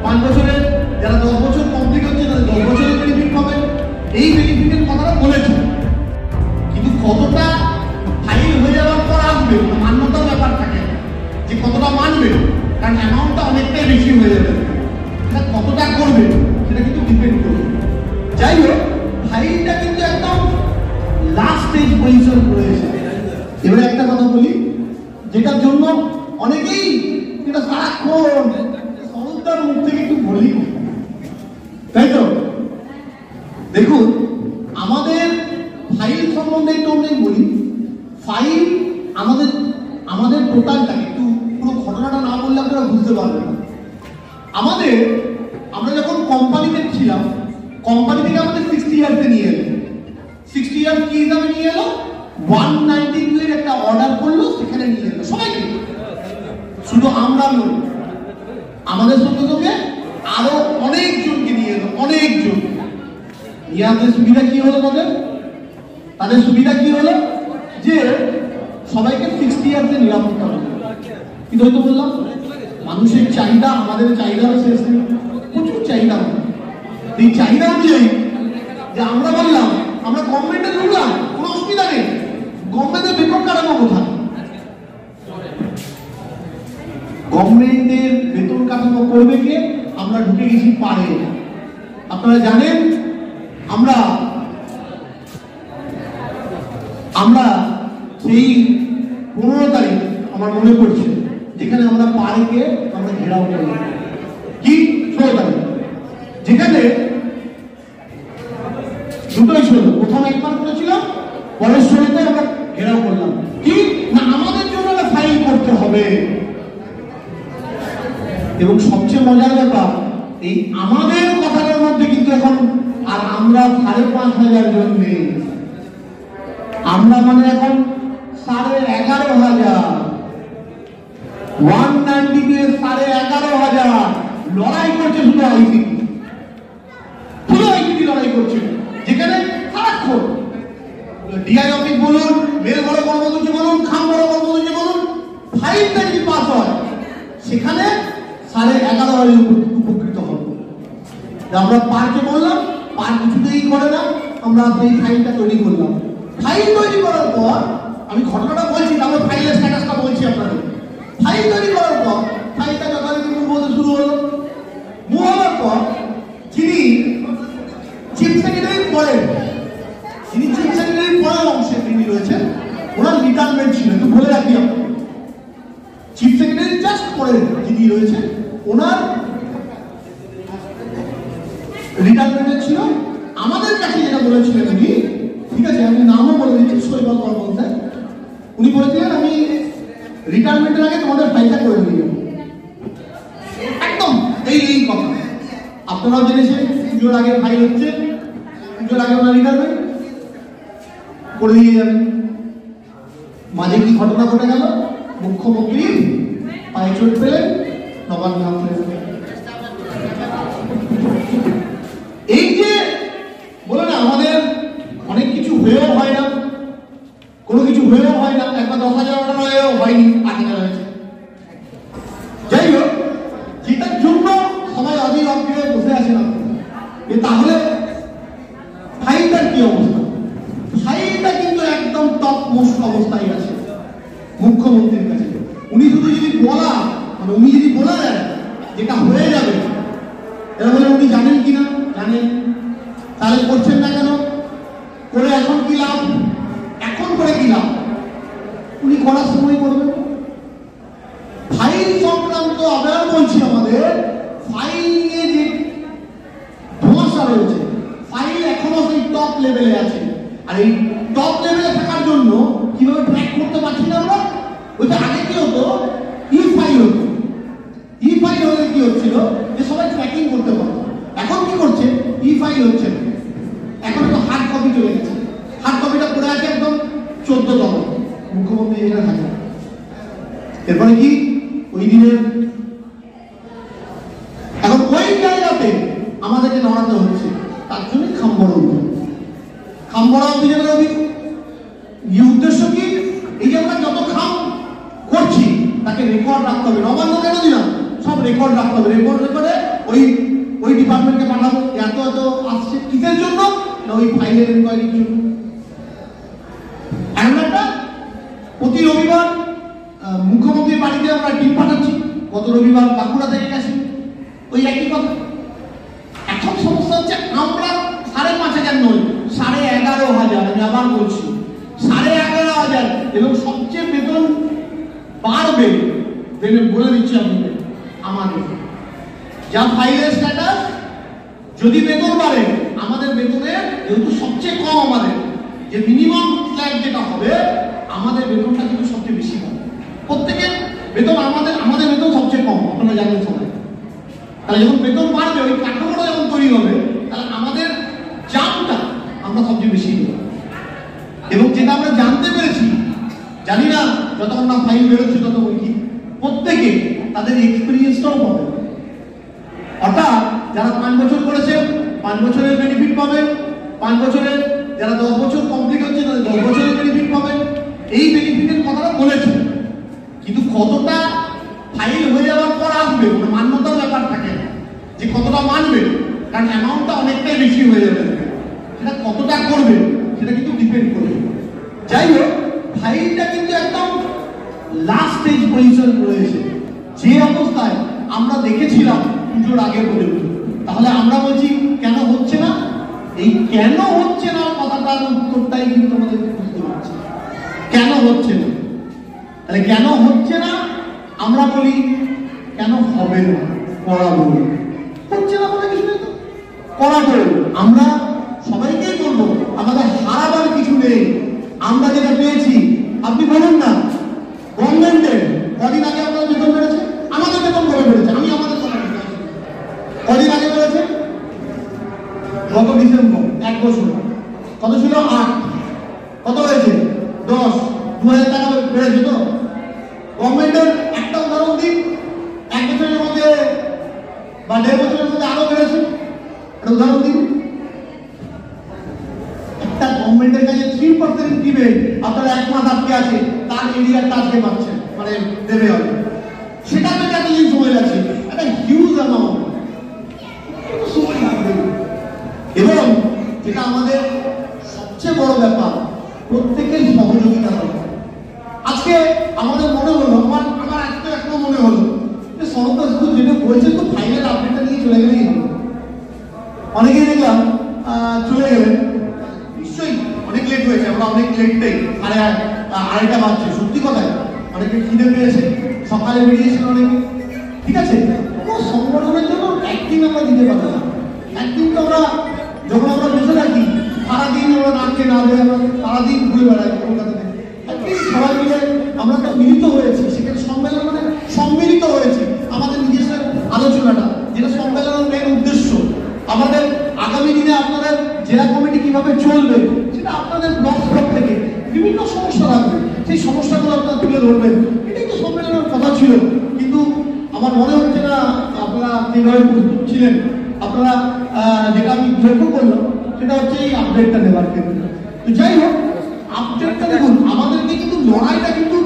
5 বছরের, যারা 10 বছর কমপ্লিট হচ্ছে তাদের 10 বছরের বেনিফিট পাবেন, এই বেনিফিটের কথাটা বলেছে। কিন্তু কতটা ফাইল হয়ে যাওয়ার পর আসবে মান্যতার ব্যাপার থাকে যে কতটা মানবে, কারণ অ্যামাউন্টটা অনেকটাই বেশি হয়ে যাবে, সেটা কতটা করবে সেটা কিন্তু ডিপেন্ড করবে। যাই হোক, ফাইলটা কিন্তু একদম লাস্ট স্টেজ পজিশন রয়েছে। এবারে একটা কথা বলি, যেটার জন্য অনেকেই এটা সারাক্ষণ সংস্থার মুখ থেকে একটু বলি, তাই তো? দেখুন, আমাদের ফাইল সম্বন্ধে একটু অনেক বলি। ফাইল আমাদের টোটালটাকে একটু পুরো ঘটনাটা না বললে আপনারা বুঝতে পারবেন না। আমরা যখন কোম্পানিতে ছিলাম, কোম্পানি থেকে আমাদের 60 ইয়ার্সে নিয়ে এলো। 60 ইয়ার্স কি হিসাবে নিয়ে এলো? 192 এর একটা অর্ডার করলো, সেখানে নিয়ে এলো সবাইকে। শুধু আমরা নই, আমাদের সঙ্গে সঙ্গে আরো অনেকজনকে নিয়ে এলো, অনেকজন। ইয়াদের সুবিধা কি হলো? তাদের সুবিধা কি হলো? যে সবাইকে 60 ইয়ার্সে নিরাপত্তা হলো। কিন্তু হয়তো বললাম, মানুষের চাহিদা আমাদের চাহিদারও শেষ নেই, প্রচুর চাহিদা। এই চাহিদা অনুযায়ী যে আমরা বললাম আমরা গভর্নমেন্টে ঢুকলাম, কোনো অসুবিধা নেই, গভর্নমেন্টের বেতন কাটানো কোথায়? গভর্নমেন্টের বেতন কাঠামো করবে কে? আমরা ঢুকে গেছি পারে। আপনারা জানেন, আমরা সেই 15 তারিখ আমার মনে পড়ছে, যেখানে আমরা পাড়েকে আমরা ঘেরাও করলাম। কি 16 তারিখ, যেখানে দুটোই ছিল। প্রথম একবার করেছিলাম, পরের 16তে আমরা ঘেরাও করলাম। কি না, আমাদের জন্য ফাইল করতে হবে। এবং সবচেয়ে মজার ব্যাপার, এই আমাদের কথাটার মধ্যে কিন্তু এখন আর আমরা 5,500 জন নেই, আমরা মানে এখন 11,500। 192 এর 11,500 লড়াই করছে শুধু আইসিটি লড়াই করছে, যেখানে সারাক্ষণ ডিআই অফিস বলুন, মেল বড় কর্মসূচি বলুন, খাম বড় কর্মসূচি বলুন, ফাইলটা যদি পাস হয় সেখানে 11,500 উপকৃত হবে। আমরা পার্কে বললাম, পার্ক কিছুতেই করে না, আমরা সেই ফাইলটা তৈরি করলাম। ফাইল তৈরি করার পর আমি ঘটনাটা বলছি, তারপর ফাইলের স্ট্যাটাসটা বলছি আপনাদের। ফাইল তৈরি করার পর ফাইলটা যথারীতি মুভ হতে শুরু হলো। মুভ হওয়ার পর যিনি চিফ সেক্রেটারি পরের অংশে তিনি রয়েছেন, ওনার রিটায়ারমেন্ট ছিল। একটু বলে রাখি আপনাকে, চিফ সেক্রেটারি জাস্ট পরের যিনি রয়েছেন, ওনার রিটায়ারমেন্ট ছিল। আমাদের কাছে যেটা বলেছিলেন উনি, ঠিক আছে আমি নামও বলে দিচ্ছি, শৈবাল বর্মন স্যার, উনি বলেছিলেন আমি রিটায়ারমেন্টের আগে তোমাদের ফাইলটা করে দিয়ে যাবো। একদম এই কথা আপনারাও জেনেছেন, পুজোর আগে ফাইল হচ্ছে, পুজোর আগে ওনার রিটায়ারমেন্ট করে দিয়ে যাবেন। মাঝে কি ঘটনা ঘটে গেল? মুখ্যমন্ত্রী পায়ে চোট পেলেন, নবান্ন এই যে বলে না, আমাদের অনেক কিছু হয়েও হয় না, কোনো কিছু হয়েও হয় না। একবার 10,000 অর্ডার হয়েও হয়নি, 8,000 হয়েছে। যাই হোক, যেটার জন্য সবাই অধীর অগ্রহে বসে আছেন তাহলে ফাইলটার কি অবস্থা? ফাইলটা কিন্তু একদম টপ মোস্ট অবস্থায় আছে মুখ্যমন্ত্রীর কাছে। উনি শুধু যদি বলা, মানে উনি যদি বলে দেন যেটা হয়ে যাবে, এটা বলে উনি জানেন কিনা? জানেন। তাহলে করছেন না কেন? করে এখন কি লাভ? এখন করে কি লাভ? উনি করার সময় করবেন। ফাইল সংক্রান্ত আবার বলছি, আমাদের ফাইল নিয়ে যে সমস্যা রয়েছে, ফাইল এখনো সেই টপ লেভেলে আছে। আর এই টপ লেভেলে থাকার জন্য কিভাবে ট্র্যাক করতে পারছি না আমরা? ওইটা আগে কি হতো? ই ফাইল হতো। ই ফাইল হলে কি হচ্ছিল যে সবাই ট্র্যাকিং করতে পারতো। এখন কি করছে? ই ফাইল হচ্ছে, এখন তো হার্ড কপি চলে গেছে। হার্ড কপিটা পড়ে আছে একদম 14তম মুখ্যমন্ত্রী যেটা থাকে। এরপরে কি ওই দিনের এখন ওই জায়গাতে আমাদেরকে নড়াতে হচ্ছে, তার জন্য খামবড় অভিযান। খামবড় অভিযানের উদ্দেশ্য কি? এই যে আমরা যত খাম করছি তাকে রেকর্ড রাখতে হবে। নবান্ন কেন দিলাম? সব রেকর্ড রাখতে হবে। রেকর্ডে ওই ওই ডিপার্টমেন্টকে পাঠাবো, এত এত আসছে কিসের জন্য? না ওই ফাইলের ইনকোয়ারির জন্য। এখন একটা প্রতি রবিবার মুখ্যমন্ত্রীর বাড়িতে আমরা টিম পাঠাচ্ছি, গত রবিবার বাঁকুড়া থেকে গেছি, ওই একই কথা। এখন সমস্যা হচ্ছে আমরা 5,500 নয়, 11,500, আমি আবার বলছি 11,500, এবং সবচেয়ে বেতন বাড়বে বলে দিচ্ছি আপনাদের। আমাদের যা ফাইলের স্ট্যাটাস, যদি বেতন বাড়ে, আমাদের বেতনের যেহেতু সবচেয়ে কম, আমাদের যে মিনিমাম স্ল্যাব যেটা হবে, আমাদের বেতনটা কিন্তু সবচেয়ে বেশি হবে। প্রত্যেকের বেতন আমাদের বেতন সবচেয়ে কম, আপনারা জানেন সবাই। তাহলে যখন বেতন বাড়বে, ওই কাঠামোটা যখন তৈরি হবে, তাহলে আমাদের জানটা আমরা সবচেয়ে বেশি দেবো। এবং যেটা আমরা জানতে পেরেছি, জানি না যতক্ষণ না ফাইল বেরোচ্ছে ততক্ষণ কি, প্রত্যেকে তাদের এক্সপিরিয়েন্সটাও পাবে। অর্থাৎ যারা 5 বছর করেছে 5 বছরের বেনিফিট পাবেন, 5 বছরের যারা 10 বছর কমপ্লিট হচ্ছে তাদের 10 বছরের বেনিফিট পাবেন। এই বেনিফিটের কথাটা বলেছে, কিন্তু কতটা ফাইল হয়ে যাওয়ার পর আসবে মানে মান্যতার ব্যাপার থাকে যে কতটা মানবে, কারণ অ্যামাউন্টটা অনেকটাই বেশি হয়ে যাবে, সেটা কতটা করবে সেটা কিন্তু ডিপেন্ড করবে। যাই হোক, ফাইলটা কিন্তু একদম লাস্ট স্টেজ পজিশন রয়েছে, যে অবস্থায় আমরা দেখেছিলাম পুজোর আগে পর্যন্ত। তাহলে আমরা বলছি কেন হচ্ছে না? এই কেন হচ্ছে না কথাটার উত্তরটাই কিন্তু আমাদের বুঝতে পারছি, কেন হচ্ছে না। তাহলে কেন হচ্ছে না আমরা বলি, কেন হবে না করাবো, হচ্ছে না বলে কিছু নেই, করা করে আমরা সবাইকেই বলবো আমাদের হারাবার কিছু নেই। আমরা যেটা পেয়েছি, আপনি বলুন না, গভর্নমেন্টের কদিন আগে আপনার বেতন বেড়েছে, আমাদের বেতন কবে বেড়েছে? আমি আমাদের কদিন আগে বেড়েছে? গত ডিসেম্বর, 1 বছর। কত ছিল? 8। কত হয়েছে? 10। 2,000 টাকা বেড়েছে। তো গভর্নমেন্টের একটা উদাহরণ দিন, 1 বছরের মধ্যে বা 1.5 বছরের মধ্যে আরো বেড়েছে, একটা উদাহরণ দিন। একটা গভর্নমেন্টের কাছে 3% ইনক্রিমেন্ট আপনারা 1 মাস আটকে আছে, তার এরিয়ার টার্গেট পাচ্ছেন, মানে দেবে হবে, সেটা পেতে এতদিন সময় লাগছে, একটা হিউজ অ্যামাউন্ট সময় লাগবে। এবং যেটা আমাদের সবচেয়ে বড় ব্যাপার, প্রত্যেকের সহযোগিতা দরকার। আজকে আমাদের মনে হলো, আমার আজকে এখনো মনে হলো যে সরকার শুধু যেটা বলছে তো ফাইনাল আপডেটটা নিয়ে চলে গেলেই হলো। অনেকেই দেখলাম চলে গেলেন, নিশ্চয়ই অনেক লেট হয়েছে, আমরা অনেক লেটটাই, 2:30 বাজছে। সত্যি কথায় অনেকে খিদে পেয়েছে, সকালে বেরিয়েছিল অনেকে, ঠিক আছে। কোনো সংগঠনের জন্য একদিন আমরা দিতে পারবো না। একদিন তো আমরা যখন আমরা বসে থাকি, সারাদিন আমরা না খেয়ে না দেয়, আমরা সারাদিন ঘুরে বেড়াই কলকাতাতে। একদিন সবাই মিলে আমরা একটা মিলিত হয়েছি, সেখানে সম্মেলন মানে সম্মিলিত হয়েছি। আমাদের নিজস্ব আলোচনাটা, যেটা সম্মেলনের মেন উদ্দেশ্য, আমাদের আগামী দিনে আপনাদের জেলা কমিটি কিভাবে চলবে, সেটা আপনাদের ব্লক স্তর থেকে বিভিন্ন সমস্যা থাকবে, সেই সমস্যাগুলো আপনারা তুলে ধরবেন। এটাই তো সম্মেলনের কথা ছিল। কিন্তু আমার মনে হচ্ছে না আপনারা যেভাবে প্রস্তুত ছিলেন। আপনারা যেটা আমি লক্ষ্য করলাম সেটা হচ্ছে এই আপডেটটা নেবার ক্ষেত্রে। তো যাই হোক, আপডেটটা দেখুন, আমাদেরকে কিন্তু লড়াইটা কিন্তু